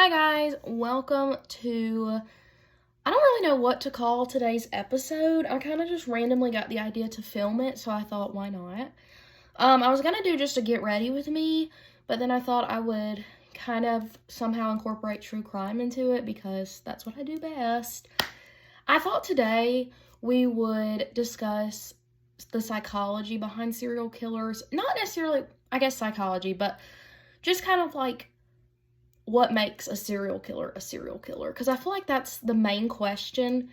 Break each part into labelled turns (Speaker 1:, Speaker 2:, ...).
Speaker 1: Hi guys, welcome to, I don't really know what to call today's episode. I kind of just randomly got the idea to film it, so I thought, why not? I was gonna do just a get ready with me, but then I thought I would kind of somehow incorporate true crime into it because that's what I do best. I thought today we would discuss the psychology behind serial killers. Not necessarily, I guess, psychology, but just kind of like what makes a serial killer a serial killer. Because I feel like that's the main question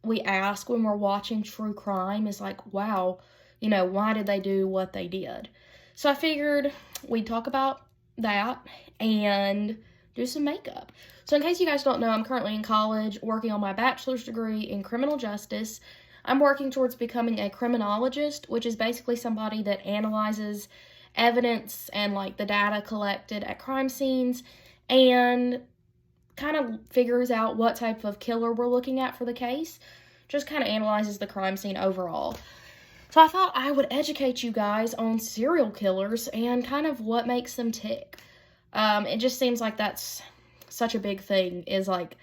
Speaker 1: we ask when we're watching true crime is like, wow, why did they do what they did? So I figured we'd talk about that and do some makeup. So in case you guys don't know, I'm currently in college working on my bachelor's degree in criminal justice. I'm working towards becoming a criminologist, which is basically somebody that analyzes evidence and like the data collected at crime scenes and kind of figures out what type of killer we're looking at for the case. Just kind of analyzes the crime scene overall. So I thought I would educate you guys on serial killers and kind of what makes them tick. It just seems like that's such a big thing, is like,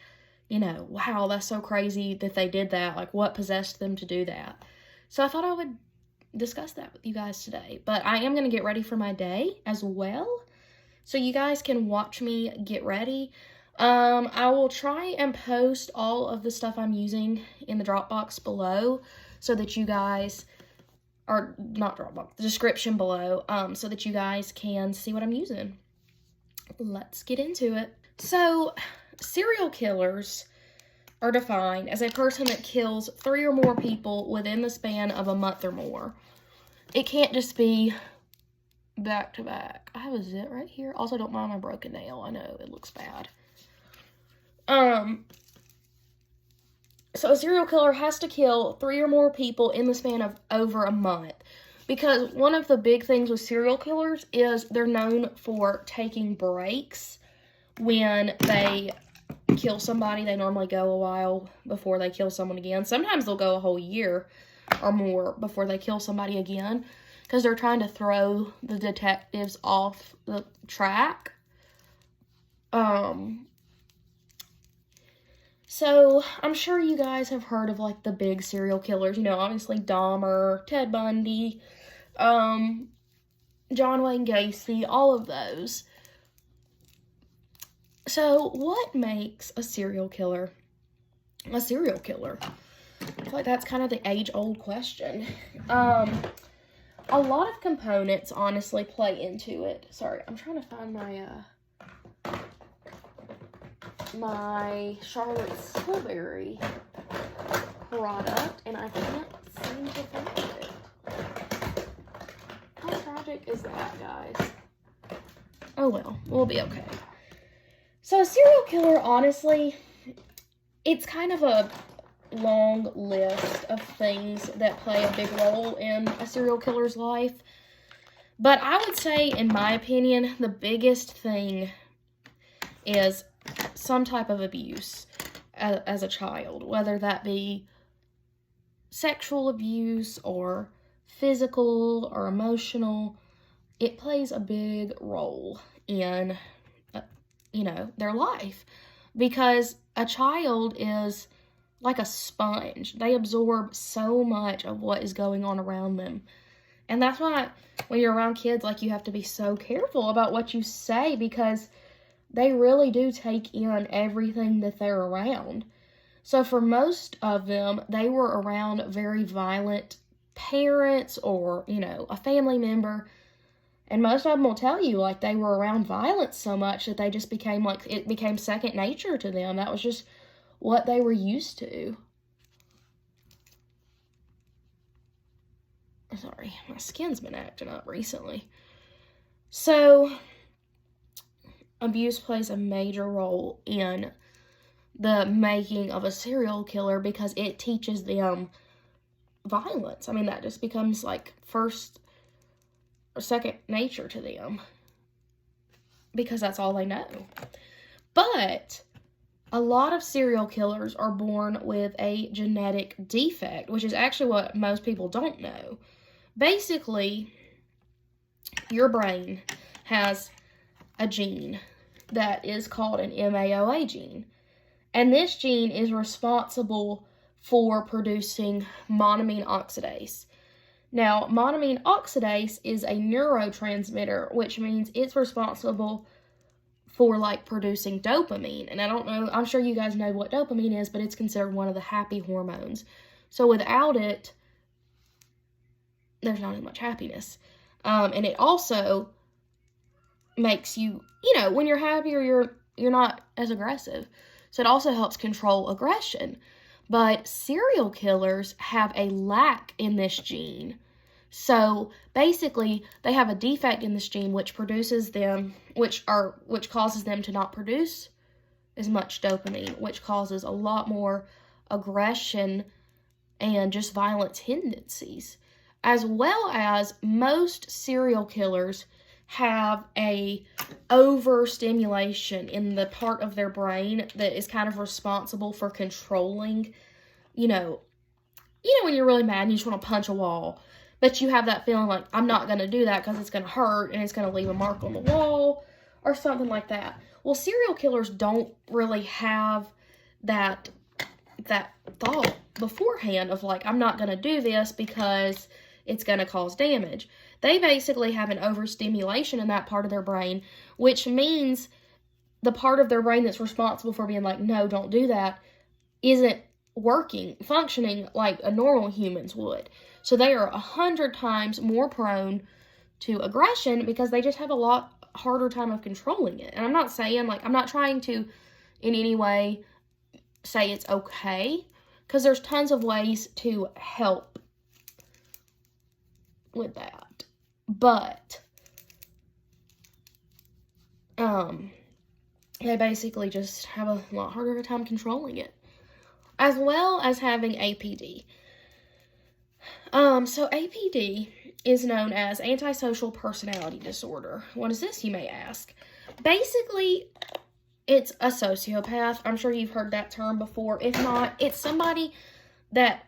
Speaker 1: wow, that's so crazy that they did that. Like, what possessed them to do that? So I thought I would discuss that with you guys today. But I am going to get ready for my day as well, so you guys can watch me get ready. I will try and post all of the stuff I'm using in the Dropbox below so that you guys, or not Dropbox, the description below, so that you guys can see what I'm using. Let's get into it. So, serial killers are defined as a person that kills 3 or more people within the span of a month or more. It can't just be back to back. I have a zit right here. Also, don't mind my broken nail. I know it looks bad. So a serial killer has to kill 3 or more people in the span of over a month. Because one of the big things with serial killers is they're known for taking breaks when they kill somebody. They normally go a while before they kill someone again. Sometimes they'll go a whole year or more before they kill somebody again, because they're trying to throw the detectives off the track. So I'm sure you guys have heard of like the big serial killers, obviously Dahmer, Ted Bundy, John Wayne Gacy, all of those. So what makes a serial killer a serial killer? I feel like that's kind of the age-old question. A lot of components honestly play into it. Sorry, I'm trying to find my Charlotte Tilbury product, and I can't seem to find it. How tragic is that, guys? Oh well, we'll be okay. So a serial killer, honestly, it's kind of a long list of things that play a big role in a serial killer's life. But I would say, in my opinion, the biggest thing is some type of abuse as a child, whether that be sexual abuse or physical or emotional. It plays a big role in, their life, because a child is like a sponge. They absorb so much of what is going on around them. And that's why when you're around kids, like, you have to be so careful about what you say, because they really do take in everything that they're around. So for most of them, they were around very violent parents or, a family member. And most of them will tell you, like, they were around violence so much that they just became, like, it became second nature to them. That was just what they were used to. Sorry, my skin's been acting up recently. So abuse plays a major role in the making of a serial killer because it teaches them violence. I mean, that just becomes like first or second nature to them because that's all they know. But a lot of serial killers are born with a genetic defect, which is actually what most people don't know. Basically, your brain has a gene that is called an MAOA gene. And this gene is responsible for producing monoamine oxidase. Now, monoamine oxidase is a neurotransmitter, which means it's responsible for like producing dopamine. And I don't know, I'm sure you guys know what dopamine is, but it's considered one of the happy hormones. So without it, there's not as much happiness. And it also makes you, when you're happier, you're not as aggressive. So it also helps control aggression. But serial killers have a lack in this gene. So basically, they have a defect in this gene which causes them to not produce as much dopamine, which causes a lot more aggression and just violent tendencies. As well as most serial killers have a overstimulation in the part of their brain that is kind of responsible for controlling, when you're really mad and you just want to punch a wall, but you have that feeling like, I'm not going to do that because it's going to hurt and it's going to leave a mark on the wall or something like that. Well, serial killers don't really have that thought beforehand of like, I'm not going to do this because it's going to cause damage. They basically have an overstimulation in that part of their brain, which means the part of their brain that's responsible for being like, no, don't do that, isn't functioning like a normal humans would. So they are 100 times more prone to aggression because they just have a lot harder time of controlling it. And I'm not saying, I'm not trying to in any way say it's okay, because there's tons of ways to help with that. But they basically just have a lot harder of a time controlling it, as well as having APD. So APD is known as antisocial personality disorder. What is this, you may ask? Basically, it's a sociopath. I'm sure you've heard that term before. If not, it's somebody that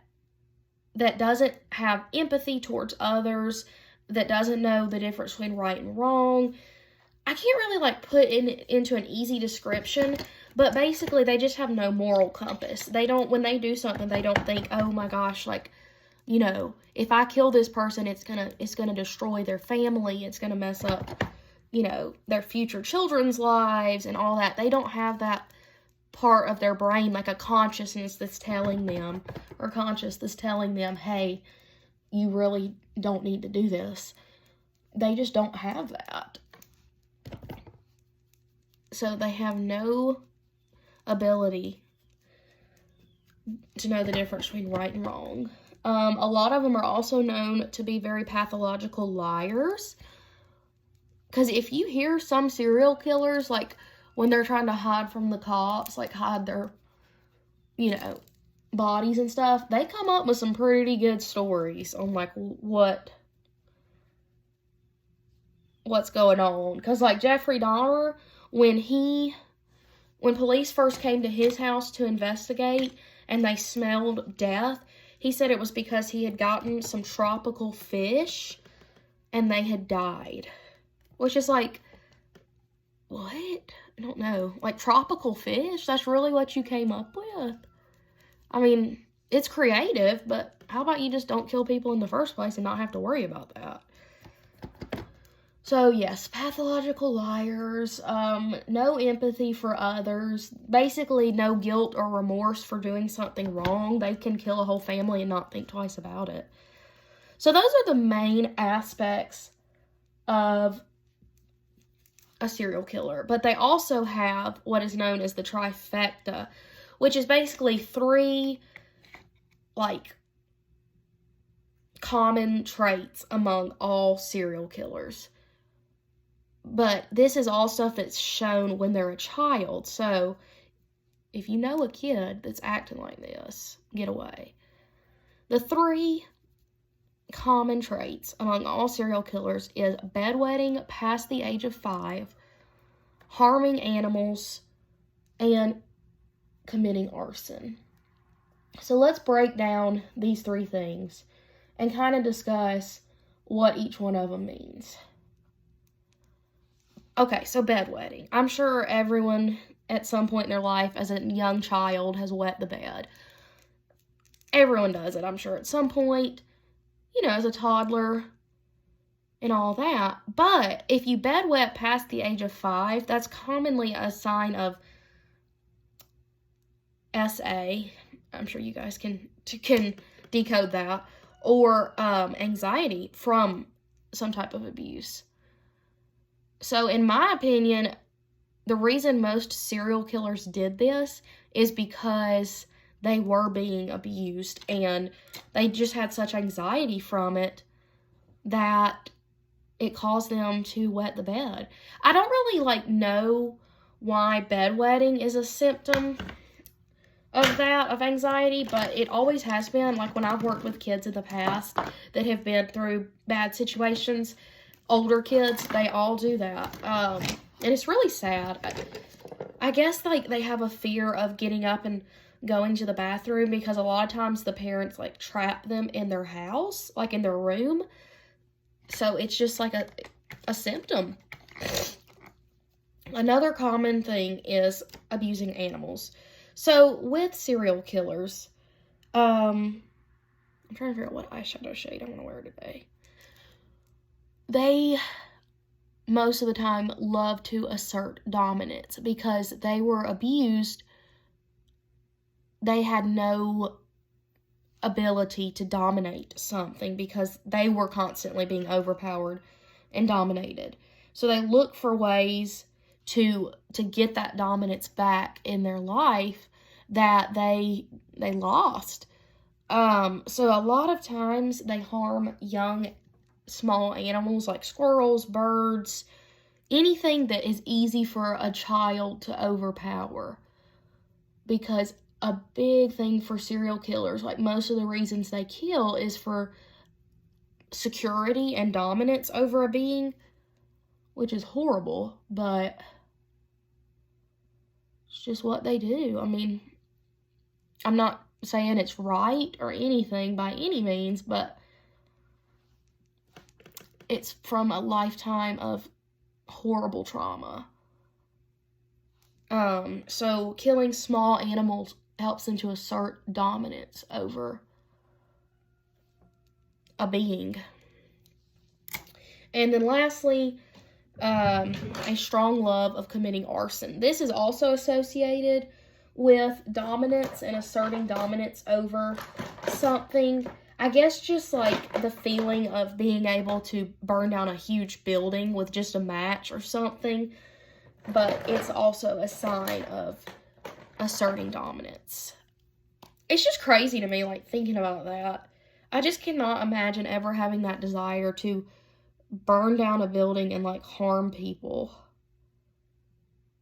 Speaker 1: doesn't have empathy towards others, that doesn't know the difference between right and wrong. I can't really put into an easy description, but basically they just have no moral compass. When they do something, they don't think, oh my gosh, if I kill this person, it's gonna destroy their family, it's gonna mess up, their future children's lives and all that. They don't have that part of their brain, like a consciousness that's telling them, hey, you really don't need to do this. They just don't have that. So they have no ability to know the difference between right and wrong. A lot of them are also known to be very pathological liars. Because if you hear some serial killers, when they're trying to hide from the cops, hide their, bodies and stuff, they come up with some pretty good stories on, what's going on. Because, Jeffrey Dahmer, when police first came to his house to investigate and they smelled death, he said it was because he had gotten some tropical fish and they had died. Which is what? I don't know. Tropical fish? That's really what you came up with? I mean, it's creative, but how about you just don't kill people in the first place and not have to worry about that? So, yes, pathological liars, no empathy for others, basically no guilt or remorse for doing something wrong. They can kill a whole family and not think twice about it. So those are the main aspects of a serial killer. But they also have what is known as the trifecta, which is basically 3, common traits among all serial killers. But this is all stuff that's shown when they're a child. So, if you know a kid that's acting like this, get away. The 3 common traits among all serial killers is bedwetting past the age of 5, harming animals, and committing arson. So let's break down these 3 things and kind of discuss what each one of them means. Okay, so bedwetting. I'm sure everyone at some point in their life as a young child has wet the bed. Everyone does it, I'm sure, at some point, you know, as a toddler and all that. But if you bedwet past the age of 5, that's commonly a sign of SA. I'm sure you guys can decode that. Or anxiety from some type of abuse. So in my opinion, the reason most serial killers did this is because they were being abused and they just had such anxiety from it that it caused them to wet the bed. I don't really know why bedwetting is a symptom of anxiety, but it always has been. Like when I've worked with kids in the past that have been through bad situations, older kids, they all do that. And it's really sad. I guess they have a fear of getting up and going to the bathroom because a lot of times the parents trap them in their house, in their room. So it's just a symptom. Another common thing is abusing animals. So with serial killers, I'm trying to figure out what eyeshadow shade I want to wear today. They, most of the time, love to assert dominance because they were abused. They had no ability to dominate something because they were constantly being overpowered and dominated. So they look for ways to get that dominance back in their life that they lost. So a lot of times they harm young, small animals like squirrels, birds, anything that is easy for a child to overpower. Because a big thing for serial killers, most of the reasons they kill, is for security and dominance over a being, which is horrible, but it's just what they do. I mean, I'm not saying it's right or anything by any means, but it's from a lifetime of horrible trauma. So killing small animals helps them to assert dominance over a being. And then lastly, a strong love of committing arson. This is also associated with dominance and asserting dominance over something. I guess just the feeling of being able to burn down a huge building with just a match or something. But it's also a sign of asserting dominance. It's just crazy to me, thinking about that. I just cannot imagine ever having that desire to burn down a building and, harm people.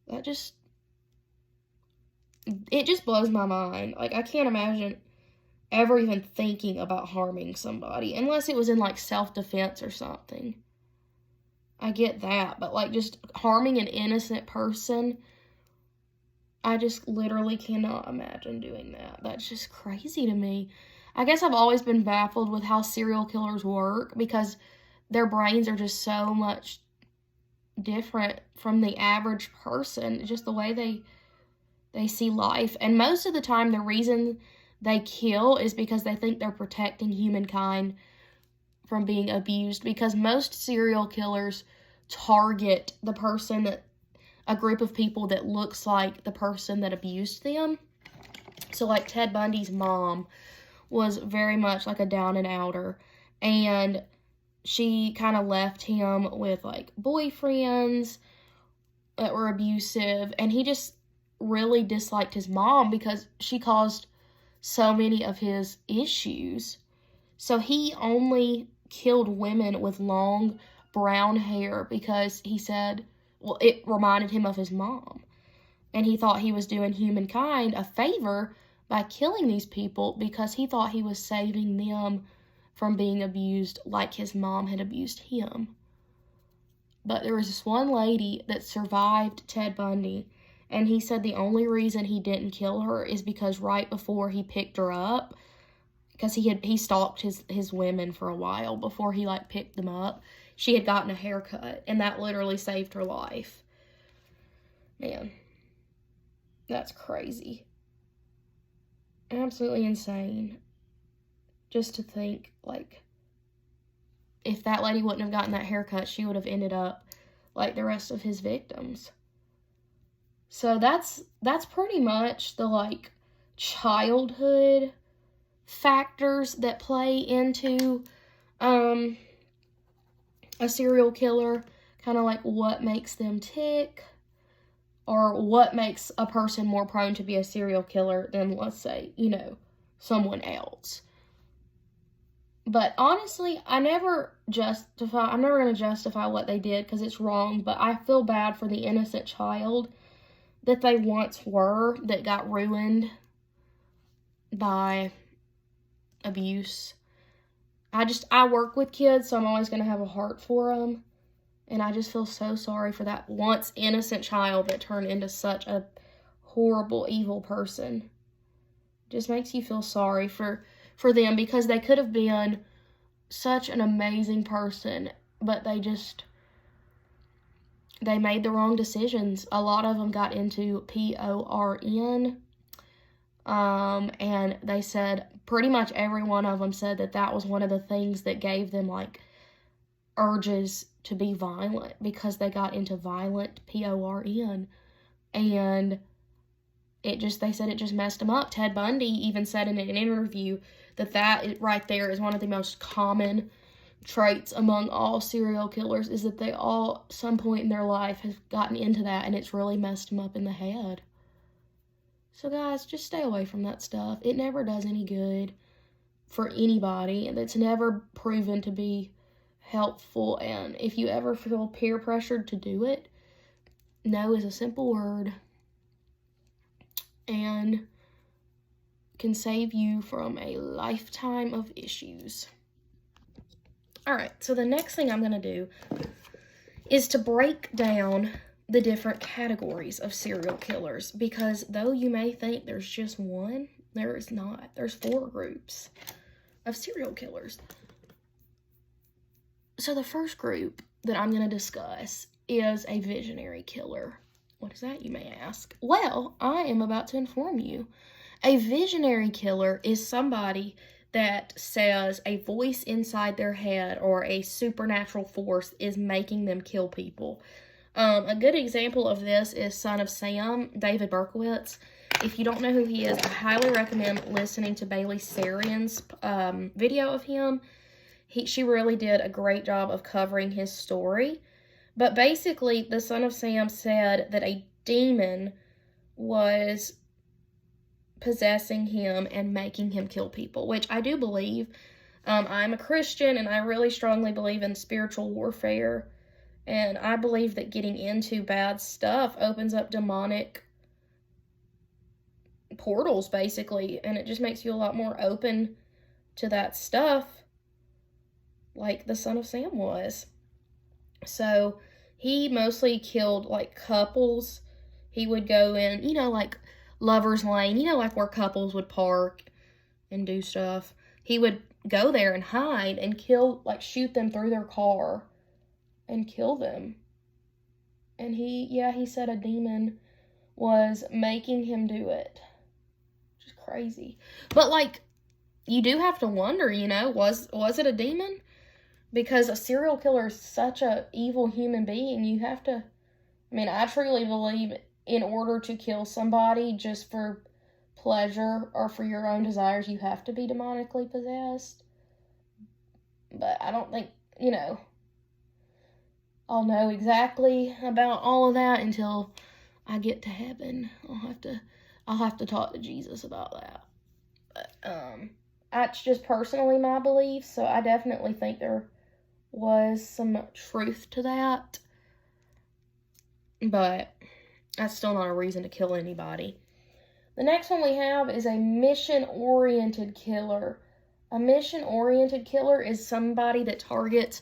Speaker 1: It just blows my mind. I can't imagine ever even thinking about harming somebody, unless it was in, self-defense or something. I get that, but, just harming an innocent person, I just literally cannot imagine doing that. That's just crazy to me. I guess I've always been baffled with how serial killers work because their brains are just so much different from the average person, just the way they see life. And most of the time, the reason they kill is because they think they're protecting humankind from being abused, because most serial killers target the person a group of people that looks like the person that abused them. So Ted Bundy's mom was very much a down and outer, and she kind of left him with boyfriends that were abusive, and he just really disliked his mom because she caused so many of his issues. So he only killed women with long brown hair because he said, it reminded him of his mom. And he thought he was doing humankind a favor by killing these people because he thought he was saving them from being abused like his mom had abused him. But there was this one lady that survived Ted Bundy, and he said the only reason he didn't kill her is because right before he picked her up, because he stalked his women for a while before he picked them up, she had gotten a haircut, and that literally saved her life. Man, that's crazy. Absolutely insane. Just to think, like, if that lady wouldn't have gotten that haircut, she would have ended up like the rest of his victims. So that's pretty much the, like, childhood factors that play into a serial killer, kind of like what makes them tick, or what makes a person more prone to be a serial killer than, let's say, you know, someone else. But honestly, I'm never going to justify what they did because it's wrong, but I feel bad for the innocent child that they once were that got ruined by abuse. I work with kids, so I'm always going to have a heart for them. And I just feel so sorry for that once innocent child that turned into such a horrible, evil person. Just makes you feel sorry for them, because they could have been such an amazing person, but they made the wrong decisions. A lot of them got into PORN, and they said, pretty much every one of them said that was one of the things that gave them, like, urges to be violent, because they got into violent PORN, and they said it just messed them up. Ted Bundy even said in an interview that right there is one of the most common traits among all serial killers, is that they all, some point in their life, have gotten into that, and it's really messed them up in the head. So guys, just stay away from that stuff. It never does any good for anybody, and it's never proven to be helpful. And if you ever feel peer pressured to do it, no is a simple word and can save you from a lifetime of issues. Alright, so the next thing I'm going to do is to break down the different categories of serial killers, because though you may think there's just one, there is not. There's 4 groups of serial killers. So the first group that I'm going to discuss is a visionary killer. What is that, you may ask? Well, I am about to inform you. A visionary killer is somebody that says a voice inside their head or a supernatural force is making them kill people. A good example of this is Son of Sam, David Berkowitz. If you don't know who he is, I highly recommend listening to Bailey Sarian's video of him. She really did a great job of covering his story. But basically, the Son of Sam said that a demon was possessing him and making him kill people, which I do believe. I'm a Christian, and I really strongly believe in spiritual warfare. And I believe that getting into bad stuff opens up demonic portals, basically. And it just makes you a lot more open to that stuff, like the Son of Sam was. So he mostly killed, like, couples. He would go in, you know, like Lover's Lane, you know, like where couples would park and do stuff. He would go there and hide and kill, like, shoot them through their car and kill them. And he said a demon was making him do it. Just crazy. But, like, you do have to wonder, you know, was it a demon? Because a serial killer is such a evil human being. You have to, I mean, I truly believe in order to kill somebody just for pleasure or for your own desires, you have to be demonically possessed. But I don't think, you know, I'll know exactly about all of that until I get to heaven. I'll have to talk to Jesus about that. But, that's just personally my belief, so I definitely think there was some truth to that. But that's still not a reason to kill anybody. The next one we have is a mission-oriented killer. A mission-oriented killer is somebody that targets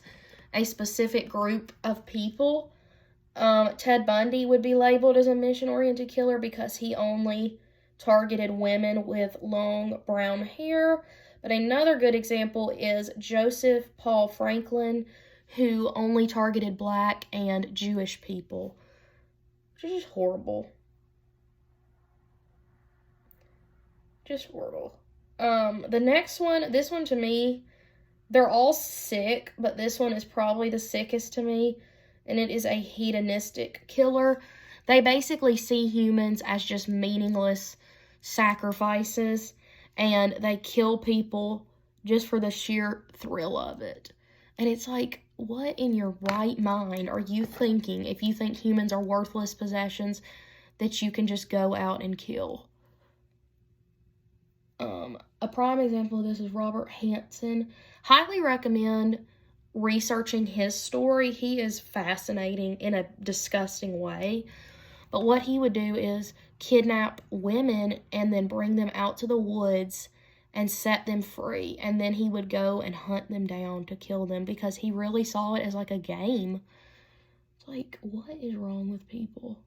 Speaker 1: a specific group of people. Ted Bundy would be labeled as a mission-oriented killer because he only targeted women with long brown hair. But another good example is Joseph Paul Franklin, who only targeted Black and Jewish people, which is just horrible. Just horrible. The next one, this one to me, they're all sick, but this one is probably the sickest to me, and it is a hedonistic killer. They basically see humans as just meaningless sacrifices, and they kill people just for the sheer thrill of it. And it's like, what in your right mind are you thinking if you think humans are worthless possessions that you can just go out and kill? A prime example of this is Robert Hansen. Highly recommend researching his story. He is fascinating in a disgusting way. But what he would do is kidnap women and then bring them out to the woods and set them free. And then he would go and hunt them down to kill them because he really saw it as like a game. It's like, what is wrong with people?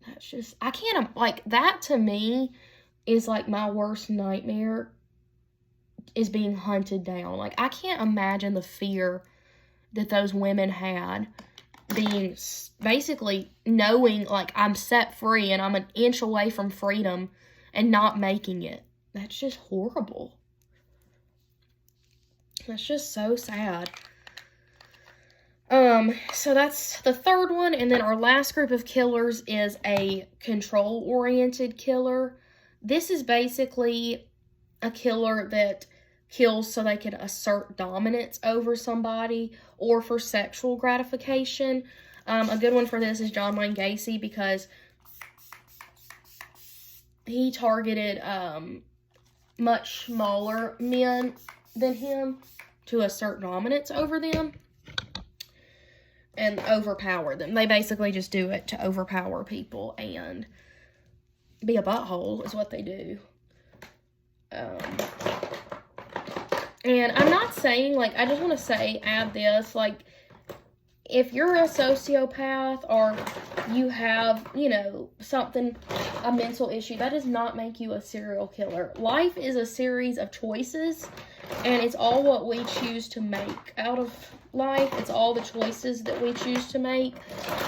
Speaker 1: That's just, I can't, like, that to me is like my worst nightmare, is being hunted down. Like, I can't imagine the fear that those women had, being basically knowing like I'm set free and I'm an inch away from freedom and not making it. That's just horrible. That's just so sad. So that's the third one, and then our last group of killers is a control-oriented killer. This is basically a killer that kills so they can assert dominance over somebody or for sexual gratification. A good one for this is John Wayne Gacy, because he targeted much smaller men than him to assert dominance over them and overpower them. They basically just do it to overpower people and be a butthole is what they do. And I'm not saying, like, I just want to say, add this, like, if you're a sociopath or you have, you know, something, a mental issue, that does not make you a serial killer. Life is a series of choices, and it's all what we choose to make out of life. It's all the choices that we choose to make.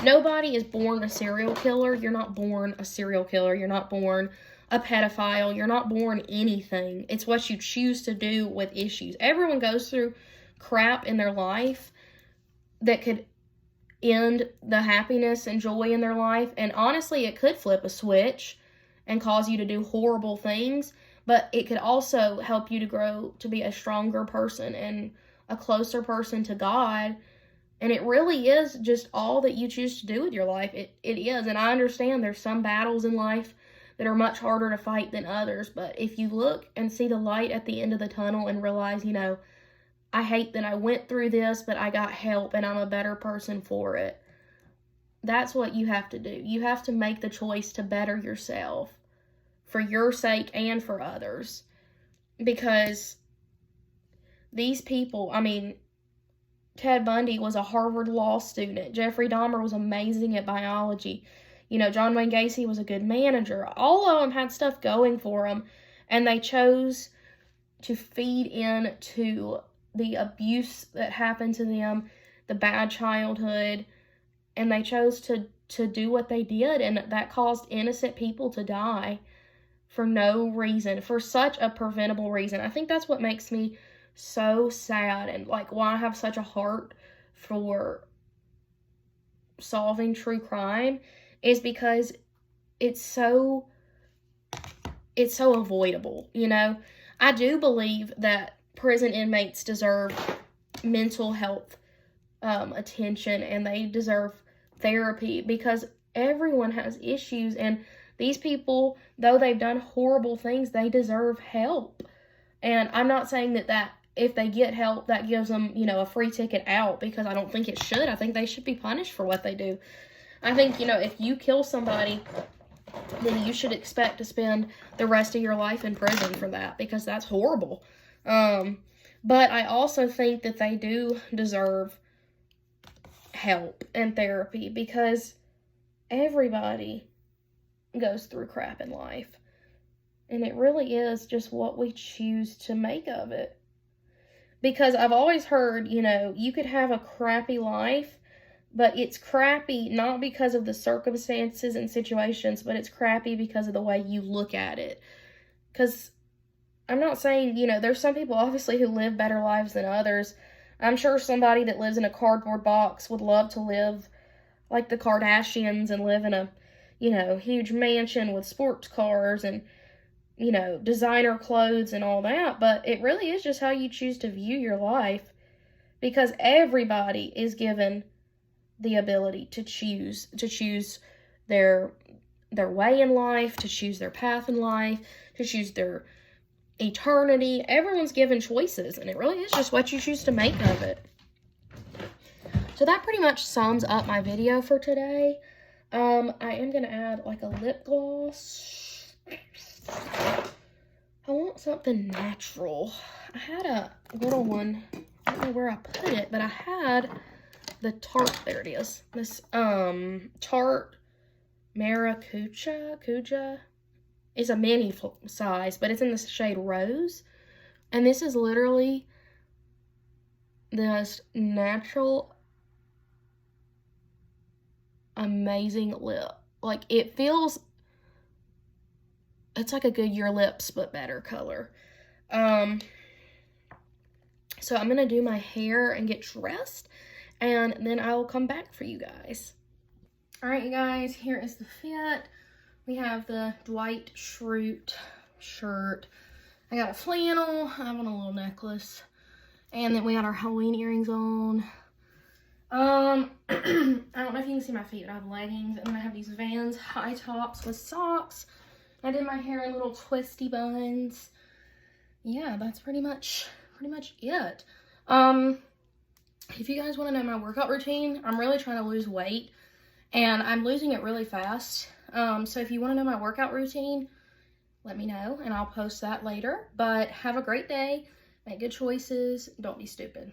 Speaker 1: Nobody is born a serial killer. You're not born a serial killer. You're not born a pedophile. You're not born anything. It's what you choose to do with issues. Everyone goes through crap in their life that could end the happiness and joy in their life. And honestly, it could flip a switch and cause you to do horrible things. But it could also help you to grow to be a stronger person and a closer person to God. And it really is just all that you choose to do with your life. It is. And I understand there's some battles in life that are much harder to fight than others. But if you look and see the light at the end of the tunnel and realize, you know, I hate that I went through this, but I got help and I'm a better person for it. That's what you have to do. You have to make the choice to better yourself for your sake and for others. Because these people, I mean, Ted Bundy was a Harvard law student. Jeffrey Dahmer was amazing at biology. You know, John Wayne Gacy was a good manager. All of them had stuff going for them, and they chose to feed into the abuse that happened to them, the bad childhood, and they chose to do what they did, and that caused innocent people to die for no reason, for such a preventable reason. I think that's what makes me so sad, and like why I have such a heart for solving true crime is because it's so avoidable, you know. I do believe that prison inmates deserve mental health attention, and they deserve therapy, because everyone has issues, and these people, though they've done horrible things, they deserve help. And I'm not saying that if they get help, that gives them, you know, a free ticket out, because I don't think it should. I think they should be punished for what they do. I think, you know, if you kill somebody, then you should expect to spend the rest of your life in prison for that, because that's horrible. But I also think that they do deserve help and therapy, because everybody goes through crap in life. And it really is just what we choose to make of it. Because I've always heard, you know, you could have a crappy life, but it's crappy not because of the circumstances and situations, but it's crappy because of the way you look at it. Because I'm not saying, you know, there's some people obviously who live better lives than others. I'm sure somebody that lives in a cardboard box would love to live like the Kardashians and live in a, you know, huge mansion with sports cars and, you know, designer clothes and all that. But it really is just how you choose to view your life, because everybody is given the ability to choose their way in life, to choose their path in life, to choose their eternity. Everyone's given choices, and it really is just what you choose to make of it. So that pretty much sums up my video for today. I am going to add like a lip gloss. I want something natural. I had a little one. I don't know where I put it, but I had the Tarte. There it is. This Tarte Macuja is a mini size, but it's in the shade Rose. And this is literally this natural, amazing lip. Like, it feels, it's like a Goodyear lips, but better color. So I'm going to do my hair and get dressed, and then I will come back for you guys. All right, you guys, here is the fit. We have the Dwight Schrute shirt. I got a flannel. I have on a little necklace. And then we got our Halloween earrings on. I don't know if you can see my feet, but I have leggings. And then I have these Vans high tops with socks. I did my hair in little twisty buns. Yeah, that's pretty much it. If you guys want to know my workout routine, I'm really trying to lose weight. And I'm losing it really fast. So if you want to know my workout routine, let me know and I'll post that later. But have a great day. Make good choices. Don't be stupid.